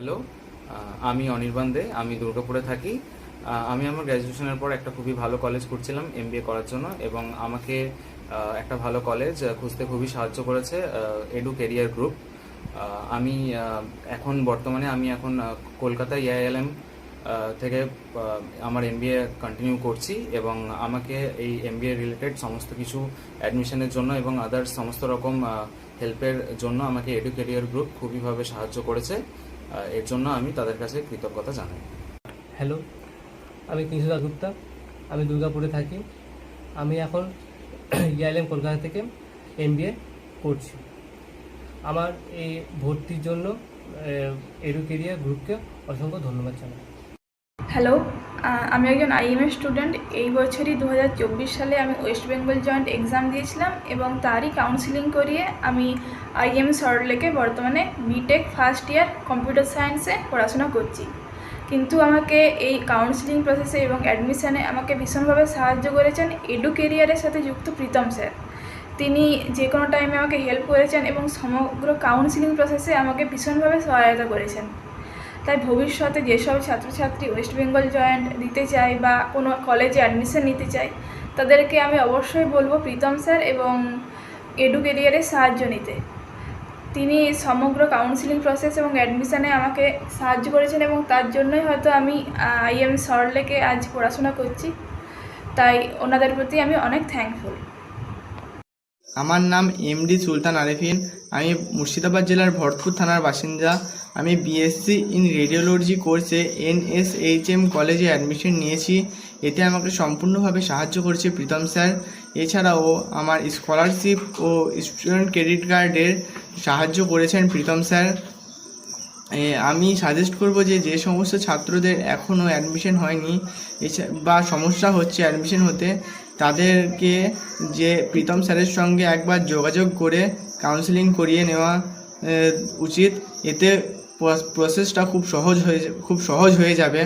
Hello, আমি অনির্বাণ দে। আমি দুর্গাপুরে থাকি। আমি আমার গ্র্যাজুয়েশনের পর একটা খুবই ভালো কলেজ খুঁজছিলাম এমবিএ করার জন্য, এবং আমাকে একটা ভালো কলেজ খুঁজতে খুবই সাহায্য করেছে এডু কেরিয়ার গ্রুপ। আমি এখন বর্তমানে কলকাতা ইআইএলএম থেকে আমার এমবিএ কন্টিনিউ করছি, এবং আমাকে এই এমবিএ রিলেটেড সমস্ত কিছু অ্যাডমিশনের জন্য এবং আদার্স সমস্ত রকম হেল্পের জন্য আমাকে এডু কেরিয়ার গ্রুপ খুবইভাবে সাহায্য করেছে। এর জন্য আমি তাদের কাছে কৃতজ্ঞতা জানাই। হ্যালো, আমি কিংসু দাসগুপ্তা। আমি দুর্গাপুরে থাকি। আমি এখন ইআইএলএম কলকাতা থেকে এমবিএ করছি। আমার এই ভর্তির জন্য এডু কেরিয়ার গ্রুপকে অসংখ্য ধন্যবাদ জানাই। হ্যালো, আমি একজন আইএমএ স্টুডেন্ট। এই বছরই 2024 সালে আমি ওয়েস্ট বেঙ্গল জয়েন্ট এক্সাম দিয়েছিলাম, এবং তারই কাউন্সিলিং করিয়ে আমি আইএম সল্টলেকে বর্তমানে বিটেক ফার্স্ট ইয়ার কম্পিউটার সায়েন্সে পড়াশোনা করছি। কিন্তু আমাকে এই কাউন্সিলিং প্রসেসে এবং অ্যাডমিশানে আমাকে ভীষণভাবে সাহায্য করেছেন এডু কেরিয়ারের সাথে যুক্ত প্রীতম স্যার। তিনি যে কোনো টাইমে আমাকে হেল্প করেছেন এবং সমগ্র কাউন্সিলিং প্রসেসে আমাকে ভীষণভাবে সহায়তা করেছেন। তাই ভবিষ্যতে যেসব ছাত্রছাত্রী ওয়েস্ট বেঙ্গল জয়েন্ট দিতে চায় বা কোনো কলেজে অ্যাডমিশন নিতে চায়, তাদেরকে আমি অবশ্যই বলবো প্রীতম স্যার এবং এডু কেরিয়ারের সাহায্য নিতে। তিনি সমগ্র কাউন্সিলিং প্রসেস এবং অ্যাডমিশানে আমাকে সাহায্য করেছেন, এবং তার জন্যই হয়তো আমি আইএম সল্টলেকে আজ পড়াশোনা করছি। তাই ওনাদের প্রতি আমি অনেক থ্যাঙ্কফুল। আমার নাম এমডি সুলতান আরেফিন। আমি মুর্শিদাবাদ জেলার ভরতপুর থানার বাসিন্দা। আমি বিএসসি ইন রেডিওলজি কোর্সে NSHM কলেজে অ্যাডমিশন নিয়েছি। এতে আমাকে সম্পূর্ণভাবে সাহায্য করেছে প্রীতম স্যার। এছাড়াও আমার স্কলারশিপ ও স্টুডেন্ট ক্রেডিট কার্ডের সাহায্য করেছেন প্রীতম স্যার। আমি সাজেস্ট করব যে সমস্ত ছাত্রদের এখনও অ্যাডমিশন হয়নি বা সমস্যা হচ্ছে অ্যাডমিশন হতে, তাদেরকে যে প্রীতম স্যারের সঙ্গে একবার যোগাযোগ করে কাউন্সেলিং করিয়ে নেওয়া উচিত। এতে প্রসেসটা খুব সহজ হয়ে যাবে।